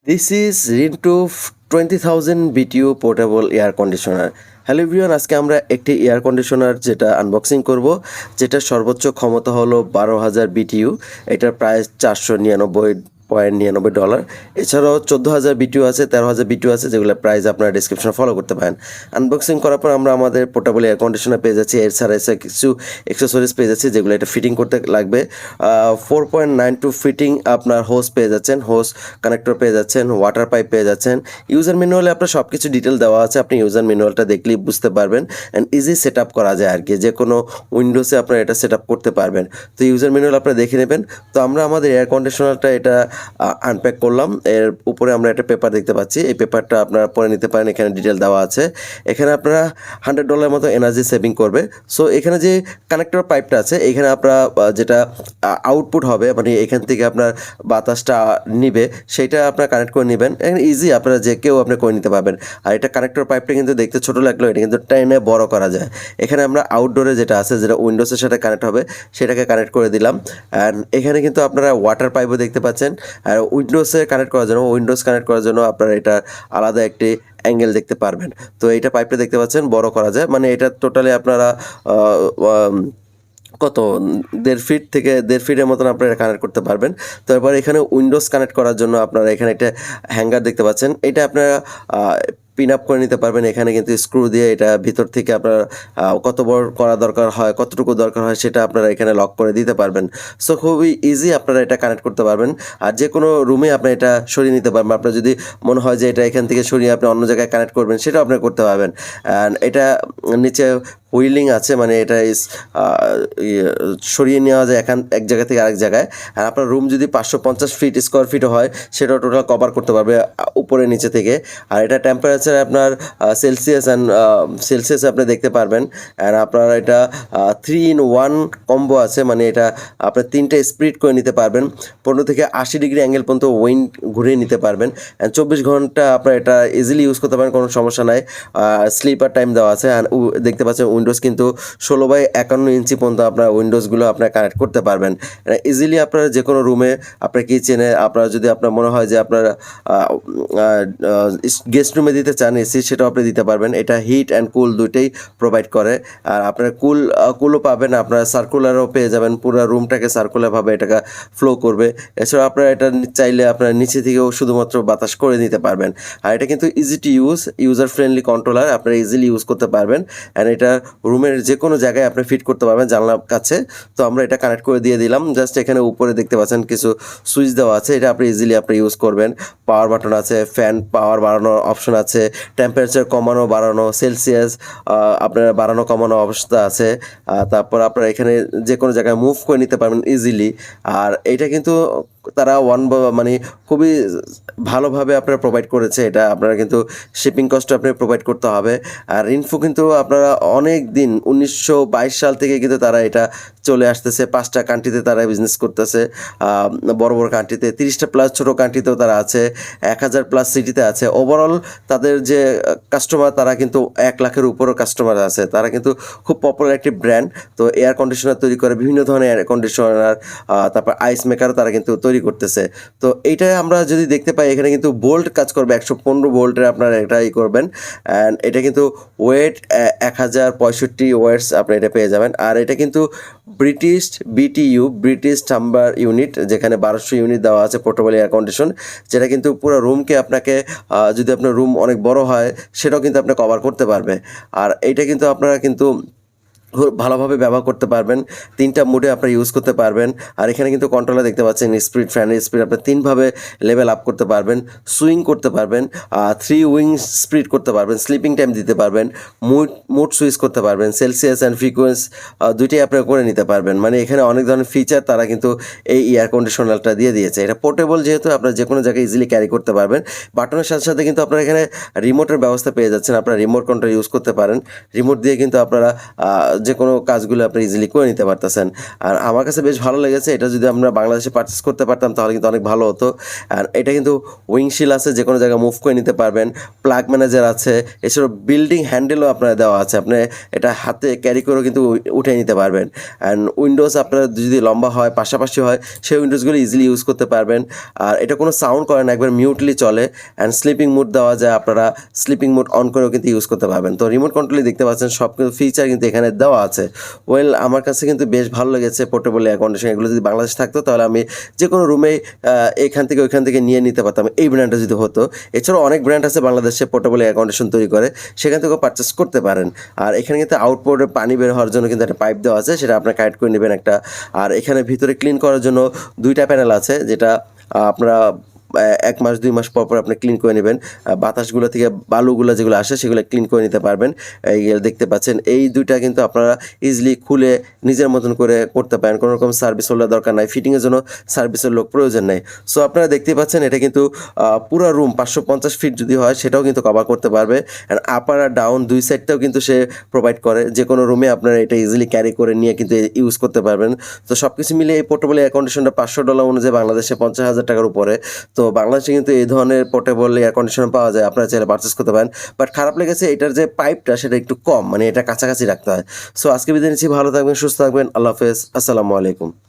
This is Rintuf 20,000 BTU portable air conditioner. Hello everyone, আজকে আমরা একটি এয়ার কন্ডিশনার যেটা আনবক্সিং করব, যেটার সর্বোচ্চ ক্ষমতা হলো 12,000 BTU। এটার প্রাইস $499.99। এছাড়াও 14,000 BTU আছে, 13,000 BTU আছে, যেগুলো প্রাইস আপনারা ডিসক্রিপশনে ফলো করতে পারেন। আনবক্সিং করার পর আমরা আমাদের পোর্টেবল এয়ার কন্ডিশনার পেয়ে যাচ্ছি। এর ছাড়া এসে কিছু অ্যাক্সেসরিজ পেয়ে যাচ্ছি, যেগুলো এটা ফিটিং করতে লাগবে। 4.92 ফিটিং আপনার হোস পেয়ে যাচ্ছেন, হোস কানেক্টর পেয়ে যাচ্ছেন, ওয়াটার পাইপ পেয়ে যাচ্ছেন। ইউজার ম্যানুয়ালে আপনার সব কিছু ডিটেল দেওয়া আছে, আপনি ইউজার ম্যানুয়ালটা দেখলেই বুঝতে পারবেন। অ্যান্ড ইজি সেট আপ করা যায় আর কি, যে কোনো উইন্ডোজে আপনারা এটা সেট আপ করতে পারবেন। তো ইউজার ম্যানুয়াল আপনারা দেখে নেবেন। তো আমরা আমাদের এয়ার কন্ডিশনারটা এটা আনপ্যাক করলাম। এর উপরে আমরা একটা পেপার দেখতে পাচ্ছি, এই পেপারটা আপনারা পরে নিতে পারেন, এখানে ডিটেল দেওয়া আছে। এখানে আপনারা $100 মতো এনার্জি সেভিং করবে। সো এখানে যে কানেক্টর পাইপটা আছে, এখানে আপনারা যেটা আউটপুট হবে, মানে এখান থেকে আপনার বাতাসটা নিবে, সেইটা আপনারা কানেক্ট করে নেবেন। এখানে ইজি, আপনারা যে কেউ আপনি করে নিতে পারবেন। আর এটা কানেক্টর পাইপটা কিন্তু দেখতে ছোটো লাগলো, এটা কিন্তু টেনে বড় করা যায়। এখানে আমরা আউটডোরে যেটা আছে, যেটা উইন্ডোজের সাথে কানেক্ট হবে, সেটাকে কানেক্ট করে দিলাম। অ্যান্ড এখানে কিন্তু আপনারা ওয়াটার পাইপও দেখতে পাচ্ছেন। আর উইন্ডোজে কানেক্ট করার জন্য আপনারা এটা আলাদা একটি অ্যাঙ্গেল দেখতে পারবেন। তো এইটা পাইপটা দেখতে পাচ্ছেন, বড় করা যায়, মানে এটা টোটালি আপনারা কত 1.5 থেকে 1.5 ফিটের মতন আপনারা এটা কানেক্ট করতে পারবেন। তো এবার এখানে উইন্ডোজ কানেক্ট করার জন্য আপনারা এখানে একটা হ্যাঙ্গার দেখতে পাচ্ছেন, এটা আপনারা পিন আপ করে নিতে পারবেন। এখানে কিন্তু স্ক্রু দিয়ে এটা ভিতর থেকে আপনার কত বড় করা দরকার হয়, কতটুকু দরকার হয়, সেটা আপনারা এখানে লক করে দিতে পারবেন। সো খুবই ইজি আপনারা এটা কানেক্ট করতে পারবেন। আর যে কোনো রুমে আপনার এটা সরিয়ে নিতে পারবেন। আপনার যদি মনে হয় যে এটা এখান থেকে সরিয়ে আপনি অন্য জায়গায় কানেক্ট করবেন, সেটাও আপনি করতে পারবেন। অ্যান্ড এটা নিচে হুইলিং আছে, মানে এটা সরিয়ে নেওয়া যায় এক জায়গা থেকে আরেক জায়গায়। আর আপনার রুম যদি 550 স্কোয়ার ফিটও হয়, সেটাও টোটাল কভার করতে পারবে উপরে নিচে থেকে। আর এটা টেম্পারেচার আপনার সেলসিয়াস আপনি দেখতে পারবেন। অ্যান্ড আপনার এটা 3-in-1 কম্বো আছে, মানে এটা আপনার 3টে স্প্লিট করে নিতে পারবেন। 15 থেকে 80 ডিগ্রি অ্যাঙ্গেল পর্যন্ত উইন্ড ঘুরিয়ে নিতে পারবেন। অ্যান্ড 24 ঘন্টা আপনার এটা ইজিলি ইউজ করতে পারেন, কোনো সমস্যা নাই। স্লিপার টাইম দেওয়া আছে। অ্যান্ড দেখতে পাচ্ছেন উইন্ডোজ কিন্তু 16/51 ইঞ্চি পর্যন্ত আপনার উইন্ডোজগুলো আপনার কানেক্ট করতে পারবেন ইজিলি। আপনারা যে কোনো রুমে, আপনার কিচেনে, আপনার যদি আপনার মনে হয় যে আপনার গেস্ট রুমে দিতে চান এসি, সেটাও আপনি দিতে পারবেন। এটা হিট অ্যান্ড কুল দুইটাই প্রোভাইড করে। আর আপনার কুলও পাবেন, আপনার সার্কুলারও পেয়ে যাবেন, পুরো রুমটাকে সার্কুলারভাবে এটাকে ফ্লো করবে। এছাড়া আপনারা এটা চাইলে আপনার নিচে থেকেও শুধুমাত্র বাতাস করে নিতে পারবেন। আর এটা কিন্তু easy to user friendly controller, আপনারা ইজিলি ইউজ করতে পারবেন। অ্যান্ড এটা রুমের যে কোনো জায়গায় আপনি ফিট করতে পারবেন, জানলার কাছে। তো আমরা এটা কানেক্ট করে দিয়ে দিলাম। জাস্ট এখানে উপরে দেখতে পাচ্ছেন কিছু সুইচ দেওয়া আছে, এটা আপনি ইজিলি আপনি ইউজ করবেন। পাওয়ার বাটন আছে, ফ্যান পাওয়ার বাড়ানোর অপশন আছে, টেম্পারেচার কমানো বাড়ানো, সেলসিয়াস আপনার বাড়ানো কমানো অবস্থা আছে। তারপর আপনারা এখানে যে কোনো জায়গায় মুভ করে নিতে পারবেন ইজিলি। আর এটা কিন্তু তারা মানে খুবই ভালোভাবে আপনারা প্রোভাইড করেছে। এটা আপনারা কিন্তু শিপিং কস্ট আপনি প্রোভাইড করতে হবে। আর রিনফু কিন্তু আপনারা অনেক দিন 1922 সাল থেকে কিন্তু তারা এটা চলে আসতেছে। 5টা কান্ট্রিতে তারা বিজনেস করতেছে, বড় বড় কান্ট্রিতে, 30টা প্লাস ছোটো কান্ট্রিতেও তারা আছে, 1000 প্লাস সিটিতে আছে। ওভারঅল তাদের যে কাস্টমার, তারা কিন্তু 1 লাখের উপরও কাস্টমার আছে। তারা কিন্তু খুব পপুলার একটি ব্র্যান্ড। তো এয়ার কন্ডিশনার তৈরি করে, বিভিন্ন ধরনের এয়ার কন্ডিশনার, তারপর আইস মেকারও তারা কিন্তু তৈরি করতেছে। তো এইটা আমরা যদি দেখতে পাই, এখানে কিন্তু বোল্ট কাজ করবে, 115 ভোল্টের আপনারা এটাই করবেন। অ্যান্ড এটা কিন্তু ওয়েট 1065 ওয়েটস আপনি এটা পেয়ে যাবেন। আর এটা কিন্তু British BTU, British chamber unit, যেখানে 1200 ইউনিট দেওয়া আছে পোর্টেবল এয়ার কন্ডিশন, যেটা কিন্তু পুরো রুমকে আপনাকে, যদি আপনার রুম অনেক বড় হয়, সেটাও কিন্তু আপনি কভার করতে পারবে। আর এইটা কিন্তু আপনারা কিন্তু ভালোভাবে ব্যবহার করতে পারবেন। 3টা মোডে আপনারা ইউজ করতে পারবেন। আর এখানে কিন্তু কন্ট্রোলার দেখতে পাচ্ছেন, স্পিড, ফ্যানের স্পিড আপনি 3ভাবে লেভেল আপ করতে পারবেন, সুইং করতে পারবেন, 3 উইং স্পিড করতে পারবেন, স্লিপিং টাইম দিতে পারবেন, মুড সুইচ করতে পারবেন, সেলসিয়াস অ্যান্ড ফ্রিকোয়েন্স দুইটাই আপনারা করে নিতে পারবেন। মানে এখানে অনেক ধরনের ফিচার তারা কিন্তু এই এয়ার কন্ডিশনারটা দিয়ে দিয়েছে। এটা পোর্টেবল যেহেতু, আপনারা যে কোনো জায়গায় ইজিলি ক্যারি করতে পারবেন। বাটনের সাথে সাথে কিন্তু আপনারা এখানে রিমোটের ব্যবস্থা পেয়ে যাচ্ছেন, আপনারা রিমোট কন্ট্রোল ইউজ করতে পারেন। রিমোট দিয়ে কিন্তু আপনারা যে কোনো কাজগুলো আপনি ইজিলি করে নিতে পারতেছেন। আর আমার কাছে বেশ ভালো লেগেছে। এটা যদি আমরা বাংলাদেশে পারচেজ করতে পারতাম তাহলে কিন্তু অনেক ভালো হতো। আর এটা কিন্তু উইংশিল্ড আছে, যে কোনো জায়গায় মুভ করে নিতে পারবেন। প্লাগ ম্যানেজার আছে, এছাড়াও বিল্ডিং হ্যান্ডেলও আপনার দেওয়া আছে। আপনি এটা হাতে ক্যারি করেও কিন্তু উঠে নিতে পারবেন। অ্যান্ড উইন্ডোজ আপনার যদি লম্বা হয়, পাশাপাশি হয়, সেই উইন্ডোজগুলো ইজিলি ইউজ করতে পারবেন। আর এটা কোনো সাউন্ড করে না, একবার মিউটলি চলে। অ্যান্ড স্লিপিং মোড দেওয়া যায়, আপনারা স্লিপিং মোড অন করেও কিন্তু ইউজ করতে পারবেন। তো রিমোট কন্ট্রোলে দেখতে পাচ্ছেন সব কিছু ফিচার কিন্তু এখানে দেওয়া আছে। ওয়েল, আমার কাছে কিন্তু বেশ ভালো লেগেছে পোর্টেবল এয়ার কন্ডিশন। এগুলো যদি বাংলাদেশে থাকতো তাহলে আমি যে কোনো রুমেই এখান থেকে ওইখান থেকে নিয়ে নিতে পারতাম, এই ব্র্যান্ডটা যদি হতো। এছাড়াও অনেক ব্র্যান্ড আছে বাংলাদেশে পোর্টেবল এয়ার কন্ডিশন তৈরি করে, সেখান থেকেও পারচেস করতে পারেন। আর এখানে কিন্তু আউটপোর্টে পানি বের হওয়ার জন্য কিন্তু একটা পাইপ দেওয়া আছে, সেটা আপনার কানেক্ট করে নেবেন একটা। আর এখানে ভিতরে ক্লিন করার জন্য 2টা প্যানেল আছে, যেটা আপনারা 1 মাস 2 মাস পর পর আপনি ক্লিন করে নেবেন। বাতাসগুলো থেকে বালুগুলো যেগুলো আসে সেগুলো ক্লিন করে নিতে পারবেন। এই দেখতে পাচ্ছেন এই 2টা কিন্তু আপনারা ইজিলি খুলে নিজের মতন করে করতে পারেন। কোনো রকম সার্ভিস হোল্ডার দরকার নাই, ফিটিংয়ের জন্য সার্ভিসের লোক প্রয়োজন নেই। সো আপনারা দেখতেই পাচ্ছেন এটা কিন্তু পুরো রুম 550 ফিট যদি হয় সেটাও কিন্তু কভার করতে পারবে। অ্যান্ড আপার আর ডাউন 2 সাইডটাও কিন্তু সে প্রোভাইড করে। যে কোনো রুমে আপনারা এটা ইজিলি ক্যারি করে নিয়ে কিন্তু ইউজ করতে পারবেন। তো সব কিছু মিলিয়ে এই পোর্টেবল এয়ার কন্ডিশনটা $500 অনুযায়ী বাংলাদেশে 50,000 টাকার উপরে। তো বাংলাদেশে কিন্তু এই ধরনের পোর্টেবল এয়ার কন্ডিশনার পাওয়া যায়, আপনারা চাইলে পারচেস করতে পারেন। বাট খারাপ লেগেছে এটার যে পাইপটা সেটা একটু কম, মানে এটা কাছাকাছি রাখতে হয়। সো আজকে বিদায় নিচ্ছি, ভালো থাকবেন, সুস্থ থাকবেন, আল্লাহ হাফেজ, আসসালামু আলাইকুম।